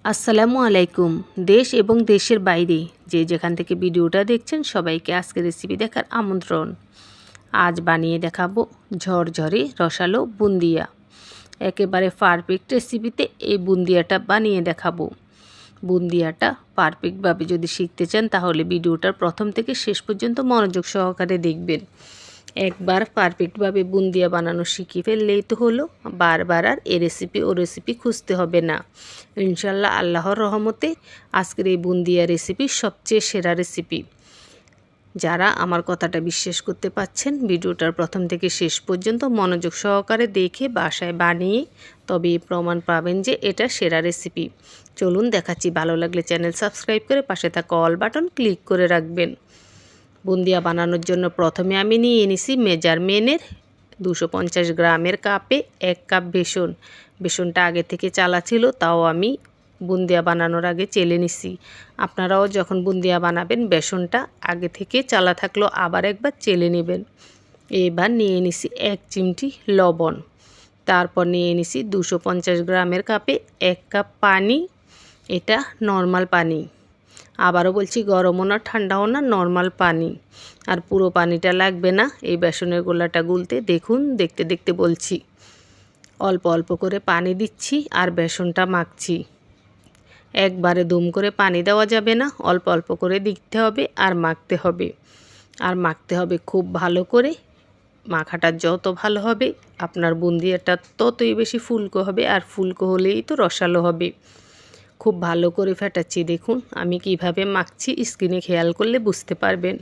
আসসালামু আলাইকুম। দেশ এবং দেশের বাইরে যে যেখান থেকে ভিডিওটা দেখছেন সবাইকে আজকের রেসিপি দেখার আমন্ত্রণ। আজ বানিয়ে দেখাবো ঝরঝরে রসালো বুন্দিয়া। একেবারে পারফেক্ট রেসিপিতে এই বুন্দিয়াটা বানিয়ে দেখাবো। বুন্দিয়াটা পারফেক্টভাবে যদি শিখতে চান তাহলে ভিডিওটার প্রথম থেকে শেষ পর্যন্ত মনোযোগ সহকারে দেখবেন। একবার পারফেক্টভাবে বুন্দিয়া বানানো শিখে ফেললেই তো হলো, বারবার আর এ রেসিপি ও রেসিপি খুঁজতে হবে না। ইনশাল্লাহ আল্লাহর রহমতে আজকের এই বুন্দিয়া রেসিপি সবচেয়ে সেরা রেসিপি। যারা আমার কথাটা বিশ্বাস করতে পারছেন ভিডিওটার প্রথম থেকে শেষ পর্যন্ত মনোযোগ সহকারে দেখে বাসায় বানিয়ে তবে প্রমাণ পাবেন যে এটা সেরা রেসিপি। চলুন দেখাচ্ছি। ভালো লাগলে চ্যানেল সাবস্ক্রাইব করে পাশে থাকা অল বাটন ক্লিক করে রাখবেন। বুন্দিয়া বানানোর জন্য প্রথমে আমি নিয়ে নিছি মেজারমেন্টের 250 গ্রামের কাপে 1 কাপ বেসন। বেসনটা আগে থেকে চালা ছিল, তাও আমি বুন্দিয়া বানানোর আগে চেলে নিছি। আপনারাও যখন বুন্দিয়া বানাবেন বেসনটা আগে থেকে চালা থাকলেও আবার একবার চেলে নেবেন। এবার নিয়ে নিছি 1 চিমটি লবণ। তারপর নিয়ে নিছি 250 গ্রামের কাপে 1 কাপ পানি। এটা নর্মাল পানি, আবারও বলছি গরমও না ঠান্ডাও না, নর্মাল পানি। আর পুরো পানিটা লাগবে না এই বেসনের গোলাটা গুলতে। দেখুন, দেখতে দেখতে বলছি। অল্প অল্প করে পানি দিচ্ছি আর বেসনটা মাখছি। একবারে দুম করে পানি দেওয়া যাবে না, অল্প অল্প করে দিতে হবে আর মাখতে হবে। আর মাখতে হবে খুব ভালো করে। মাখাটা যত ভালো হবে আপনার বুন্দিয়াটা ততই বেশি ফুলকো হবে, আর ফুলকো হলেই তো রসালো হবে। খুব ভালো করে ফেটাচ্ছি। দেখুন আমি কিভাবে মাখছি, স্ক্রিনে খেয়াল করলে বুঝতে পারবেন।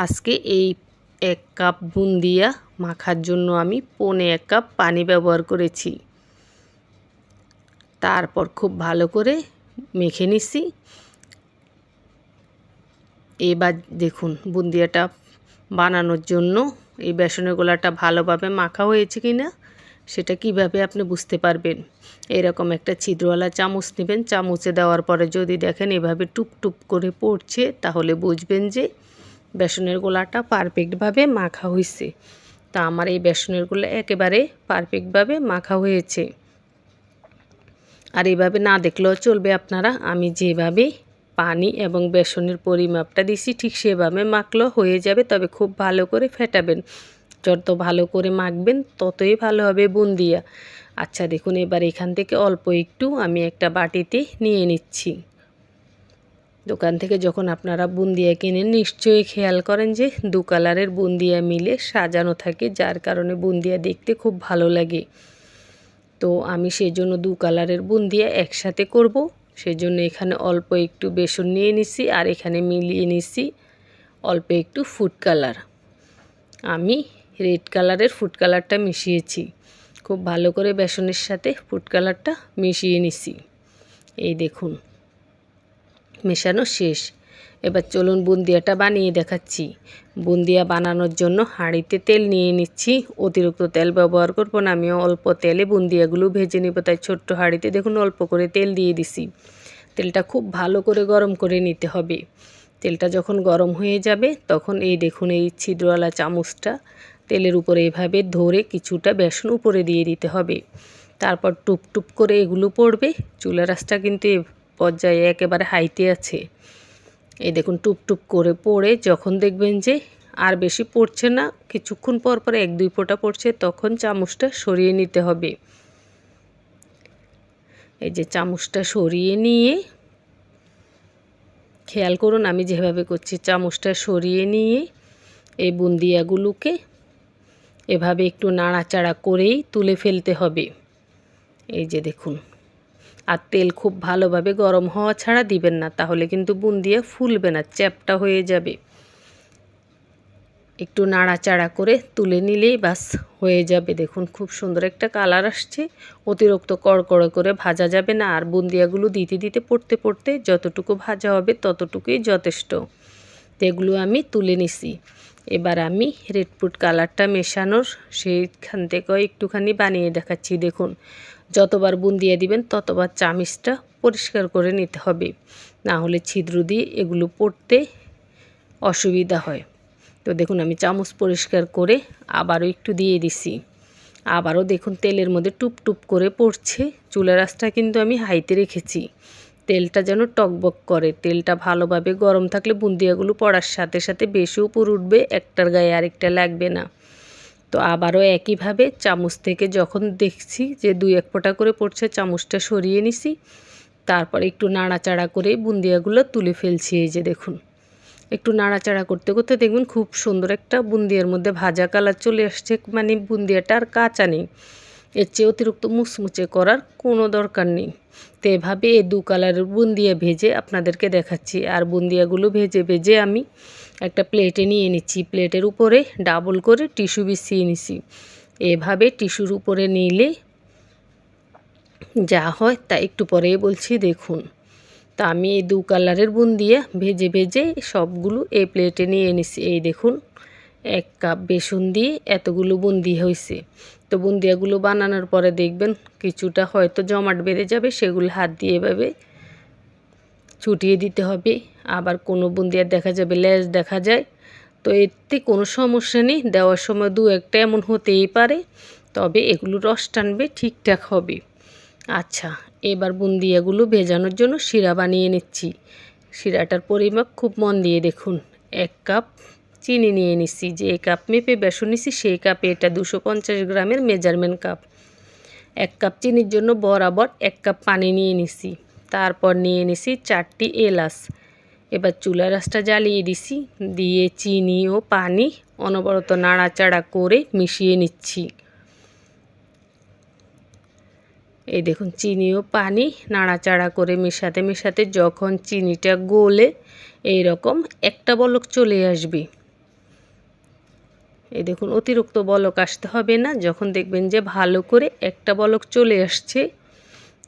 আজকে এই 1 কাপ বুন্দিয়া মাখার জন্য আমি 1.25 কাপ পানি ব্যবহার করেছি। তারপর খুব ভালো করে মেখে নিছি। এবার দেখুন বুন্দিয়াটা বানানোর জন্য এই বেসনের গোলাটা ভালোভাবে মাখা হয়েছে কিনা সেটা কিভাবে আপনি বুঝতে পারবেন। এরকম একটা ছিদ্রওয়ালা চামচ নেবেন। চামচে দেওয়ার পরে যদি দেখেন এভাবে টুপ টুপ করে পড়ছে তাহলে বুঝবেন যে বেসনের গোলাটা পারফেক্টভাবে মাখা হয়েছে। তা আমার এই বেসনের গোলা একেবারে পারফেক্টভাবে মাখা হয়েছে। আর এভাবে না দেখলেও চলবে, আপনারা আমি যেভাবে পানি এবং বেসনের পরিমাপটা দিছি ঠিক সেভাবে মাখলেও হয়ে যাবে। তবে খুব ভালো করে ফেটাবেন। যত ভালো করে মাখবেন ততই ভালো হবে বুন্দিয়া। আচ্ছা দেখুন, এবার এখান থেকে অল্প একটু আমি একটা বাটিতে নিয়ে নিচ্ছি। দোকান থেকে যখন আপনারা বুন্দিয়া কেনেন নিশ্চয়ই খেয়াল করেন যে 2 কালারের বুন্দিয়া মিলে সাজানো থাকে, যার কারণে বুন্দিয়া দেখতে খুব ভালো লাগে। তো আমি সেজন্য 2 কালারের বুন্দিয়া একসাথে করব। সেজন্য এখানে অল্প একটু বেসন নিয়ে নিছি আর এখানে মিলিয়ে নিছি অল্প একটু ফুড কালার। আমি রেড কালারের ফুড কালারটা মিশিয়েছি। খুব ভালো করে বেসনের সাথে ফুড কালারটা মিশিয়ে নিছি। এই দেখুন মেশানো শেষ। এবার চলুন বুন্দিয়াটা বানিয়ে দেখাচ্ছি। বুন্দিয়া বানানোর জন্য হাঁড়িতে তেল নিয়ে নিচ্ছি। অতিরিক্ত তেল ব্যবহার করব না, আমি অল্প তেলে বুন্দিয়াগুলো ভেজে নেব, তাই ছোট্ট হাঁড়িতে দেখুন অল্প করে তেল দিয়ে দিছি। তেলটা খুব ভালো করে গরম করে নিতে হবে। তেলটা যখন গরম হয়ে যাবে তখন এই দেখুন এই ছিদ্রওয়ালা চামচটা তেলের উপরে এভাবে ধরে কিছুটা বেসন উপরে দিয়ে দিতে হবে। তারপর টুপ টুপ করে এগুলো পড়বে। চুলার আঁচটা কিন্তু এ পর্যায়ে একেবারে হাইতে আছে। এই দেখুন টুপ টুপ করে পড়ে যখন দেখবেন যে আর বেশি পড়ছে না, কিছুক্ষণ পর পর 1-2 ফোঁটা পড়ছে, তখন চামচটা সরিয়ে নিতে হবে। এই যে চামচটা সরিয়ে নিয়ে খেয়াল করুন আমি যেভাবে করছি, চামচটা সরিয়ে নিয়ে এই বুন্দিয়াগুলোকে এভাবে একটু নাড়াচাড়া করেই তুলে ফেলতে হবে। এই যে দেখুন, আর তেল খুব ভালোভাবে গরম হওয়া ছাড়া দিবেন না, তাহলে কিন্তু বুন্দিয়া ফুলবে না, চ্যাপটা হয়ে যাবে। একটু নাড়াচাড়া করে তুলে নিলেই বাস হয়ে যাবে। দেখুন খুব সুন্দর একটা কালার আসছে। অতিরিক্ত কড়কড়ে করে ভাজা যাবে না, আর বুন্দিয়াগুলো দিতে দিতে পড়তে পড়তে যতটুকু ভাজা হবে ততটুকুই যথেষ্ট। তো এগুলো আমি তুলে নিছি। এবার আমি রেড ফুড কালারটা মেশানোর সেইখান থেকেও একটুখানি বানিয়ে দেখাচ্ছি। দেখুন যতবার বুন্দিয়া দিবেন ততবার চামিচটা পরিষ্কার করে নিতে হবে, না হলে ছিদ্র দিয়ে এগুলো পড়তে অসুবিধা হয়। তো দেখুন আমি চামচ পরিষ্কার করে আবারও একটু দিয়ে দিছি। আবারও দেখুন তেলের মধ্যে টুপ টুপ করে পড়ছে। চুলার আঁচটা কিন্তু আমি হাইতে রেখেছি, তেলটা যেন টকবক করে। তেলটা ভালোভাবে গরম থাকলে বুন্দিয়াগুলো পড়ার সাথে সাথে বেশি উপর উঠবে, একটার গায়ে আরেকটা লাগবে না। তো আবারও একইভাবে চামচ থেকে যখন দেখছি যে 2-1 ফোঁটা করে পড়ছে, চামচটা সরিয়ে নিছি। তারপর একটু নাড়াচাড়া করে বুন্দিয়াগুলো তুলে ফেলছি। এই যে দেখুন, একটু নাড়াচাড়া করতে করতে দেখবেন খুব সুন্দর একটা বুন্দিয়ার মধ্যে ভাজা কালার চলে আসছে। মানে বুন্দিয়াটা আর কাঁচা নেই, এর চেয়ে অতিরিক্ত মুচমুচে করার কোনো দরকার নেই। তো এভাবে এই 2 কালারের বুন্দিয়া ভেজে আপনাদেরকে দেখাচ্ছি। আর বুন্দিয়াগুলো ভেজে ভেজে আমি একটা প্লেটে নিয়ে নিচ্ছি। প্লেটের উপরে ডাবল করে টিস্যু বিছিয়ে নিছি। এভাবে টিস্যুর উপরে নিলে যা হয় তা একটু পরেই বলছি। দেখুন, তা আমি এই 2 কালারের বুন্দিয়া ভেজে ভেজে সবগুলো এই প্লেটে নিয়ে নিছি। এই দেখুন, 1 কাপ বেসন দিয়ে এতগুলো বুন্দি হয়েছে। তো বুন্দিয়াগুলো বানানোর পরে দেখবেন কিছুটা হয়তো জমাট বেঁধে যাবে, সেগুলো হাত দিয়ে এভাবে ছুটিয়ে দিতে হবে। আবার কোনো বুন্দিয়ার দেখা যাবে লেজ দেখা যায়, তো এতে কোনো সমস্যা নেই। দেওয়ার সময় 2-1টা এমন হতেই পারে, তবে এগুলো রস টানবে, ঠিকঠাক হবে। আচ্ছা, এবার বুন্দিয়াগুলো ভেজানোর জন্য শিরা বানিয়ে নিচ্ছি। শিরাটার পরিমাপ খুব মন দিয়ে দেখুন। 1 কাপ চিনি নিয়ে নিচ্ছি। যে কাপ মেপে বেসন নিচ্ছি সেই কাপে এটা 250 গ্রামের মেজারমেন্ট কাপ। 1 কাপ চিনির জন্য বরাবর 1 কাপ পানি নিয়ে নিচ্ছি। তারপর নিয়ে নিচ্ছি 4টি এলাচ। এবার চুলার আঁচটা জ্বালিয়ে দিছি, দিয়ে চিনি ও পানি অনবরত নাড়াচাড়া করে মিশিয়ে নিচ্ছি। এই দেখুন, চিনি ও পানি নাড়াচাড়া করে মেশাতে মেশাতে যখন চিনিটা গলে এইরকম একটা বলক চলে আসবে, এই দেখুন অতিরিক্ত বলক আসতে হবে না। যখন দেখবেন যে ভালো করে একটা বলক চলে আসছে,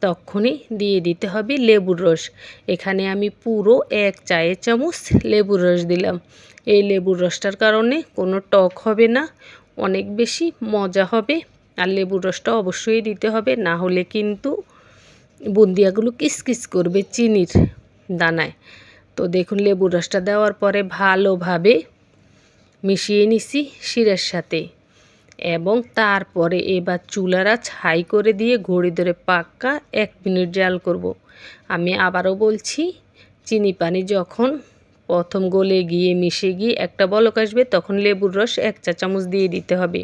তখনই দিয়ে দিতে হবে লেবুর রস। এখানে আমি পুরো 1 চায়ের চামচ লেবুর রস দিলাম। এই লেবুর রসটার কারণে কোনো টক হবে না, অনেক বেশি মজা হবে। আর লেবুর রসটা অবশ্যই দিতে হবে, না হলে কিন্তু বুন্দিয়াগুলো কিসকিস করবে চিনির দানায়। তো দেখুন, লেবুর রসটা দেওয়ার পরে ভালোভাবে মিশিয়ে নিছি শিরার সাথে, এবং তারপরে এবার চুলার আঁচ হাই করে দিয়ে ঘড়ি ধরে পাক্কা 1 মিনিট জাল করব। আমি আবারও বলছি, চিনি পানি যখন প্রথম গলে গিয়ে মিশে গিয়ে একটা বলক আসবে, তখন লেবুর রস 1 চা চামচ দিয়ে দিতে হবে।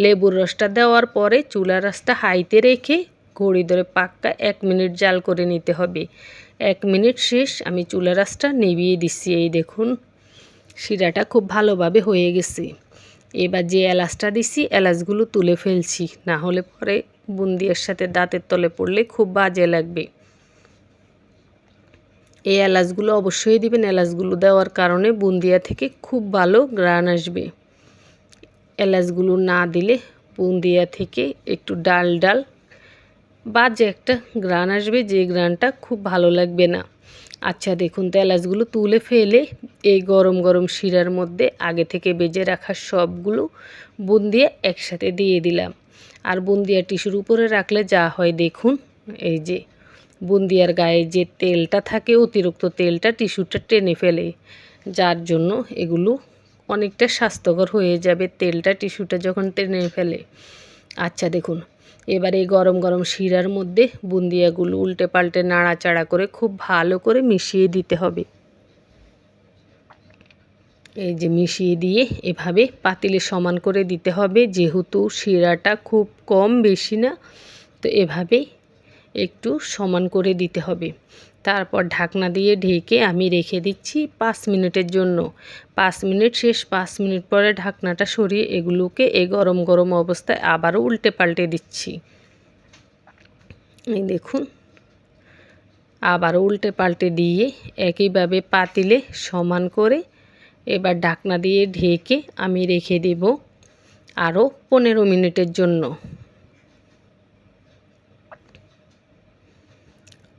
লেবুর রসটা দেওয়ার পরে চুলার আঁচটা হাইতে রেখে ঘড়ি ধরে পাক্কা 1 মিনিট জাল করে নিতে হবে। 1 মিনিট শেষ, আমি চুলার আঁচটা নিভিয়ে দিচ্ছি। এই দেখুন, শিরাটা খুব ভালোভাবে হয়ে গেছে। এবার যে এলাচটা দিছি, এলাচগুলো তুলে ফেলছি, না হলে পরে বুন্দিয়ার সাথে দাঁতের তলে পড়লে খুব বাজে লাগবে। এই এলাচগুলো অবশ্যই দিবেন। এলাচগুলো দেওয়ার কারণে বুন্দিয়া থেকে খুব ভালো ঘ্রাণ আসবে। এলাচগুলো না দিলে বুন্দিয়া থেকে একটু ডাল ডাল বাজে একটা ঘ্রাণ আসবে, যে ঘ্রাণটা খুব ভালো লাগবে না। আচ্ছা দেখুন, তো এলাচগুলো তুলে ফেলে এই গরম গরম শিরার মধ্যে আগে থেকে বেজে রাখা সবগুলো বুন্দিয়া একসাথে দিয়ে দিলাম। আর বুন্দিয়া টিস্যুর উপরে রাখলে যা হয় দেখুন, এই যে বুন্দিয়ার গায়ে যে তেলটা থাকে, অতিরিক্ত তেলটা টিস্যুটা টেনে ফেলে, যার জন্য এগুলো অনেকটা স্বাস্থ্যকর হয়ে যাবে তেলটা টিস্যুটা যখন টেনে ফেলে। আচ্ছা দেখুন, এবার এই গরম গরম শিরার মধ্যে বুন্দিয়াগুলো উল্টে পাল্টে নাড়াচাড়া করে খুব ভালো করে মিশিয়ে দিতে হবে। এই যে মিশিয়ে দিয়ে এভাবে পাতিলে সমান করে দিতে হবে, যেহেতু শিরাটা খুব কম বেশি না, তো এভাবে একটু সমান করে দিতে হবে। তারপর ঢাকনা দিয়ে ঢেকে আমি রেখে দিচ্ছি 5 মিনিটের জন্য। 5 মিনিট শেষ। 5 মিনিট পরে ঢাকনাটা সরিয়ে এগুলোকে এই গরম গরম অবস্থায় আবারও উল্টে পাল্টে দিচ্ছি। এই দেখুন, আবারও উল্টে পাল্টে দিয়ে একইভাবে পাতিলে সমান করে এবার ঢাকনা দিয়ে ঢেকে আমি রেখে দেব আরও 15 মিনিটের জন্য।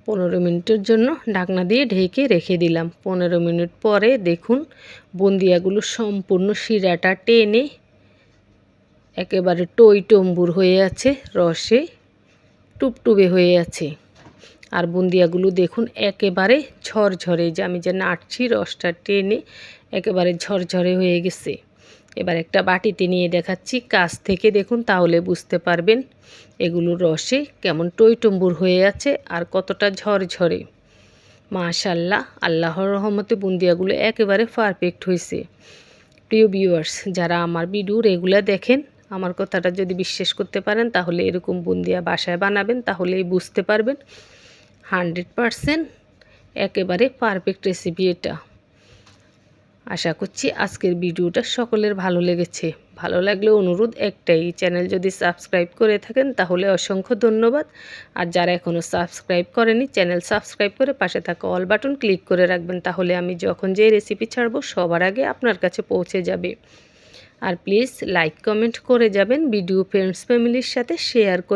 15 মিনিটের জন্য ঢাকনা দিয়ে ঢেকে রেখে দিলাম। 15 মিনিট পরে দেখুন, বুন্দিয়াগুলো সম্পূর্ণ শিরাটা টেনে একেবারে টই টম্বুর হয়ে আছে, রসে টুপটুপে হয়ে আছে। আর বুন্দিয়াগুলো দেখুন একেবারে ঝরঝরে, যে আমি যে নাড়ছি রসটা টেনে একেবারে ঝরঝরে হয়ে গেছে। এবার একটা বাটিতে নিয়ে দেখাচ্ছি, কাছ থেকে দেখুন তাহলে বুঝতে পারবেন এগুলোর রসে কেমন টইটম্বুর হয়ে আছে আর কতটা ঝরঝরে। মাশাল্লাহ, আল্লাহর রহমতে বুন্দিয়াগুলো একেবারে পারফেক্ট হয়েছে। প্রিয় ভিউয়ার্স, যারা আমার ভিডিও রেগুলার দেখেন, আমার কথাটা যদি বিশ্বাস করতে পারেন তাহলে এরকম বুন্দিয়া বাসায় বানাবেন, তাহলেই বুঝতে পারবেন 100% একেবারে পারফেক্ট রেসিপি এটা। আশা করছি আজকের ভিডিওটা সকলের ভালো লেগেছে। ভালো লাগলে অনুরোধ একটাই, চ্যানেল যদি সাবস্ক্রাইব করে থাকেন তাহলে অসংখ্য ধন্যবাদ। আর যারা এখনও সাবস্ক্রাইব করেনি, চ্যানেল সাবস্ক্রাইব করে পাশে থাকা অল বাটন ক্লিক করে রাখবেন, তাহলে আমি যখন যে রেসিপি ছাড়বো সবার আগে আপনার কাছে পৌঁছে যাবে। আর প্লিজ লাইক কমেন্ট করে যাবেন, ভিডিও ফ্রেন্ডস ফ্যামিলির সাথে শেয়ার করে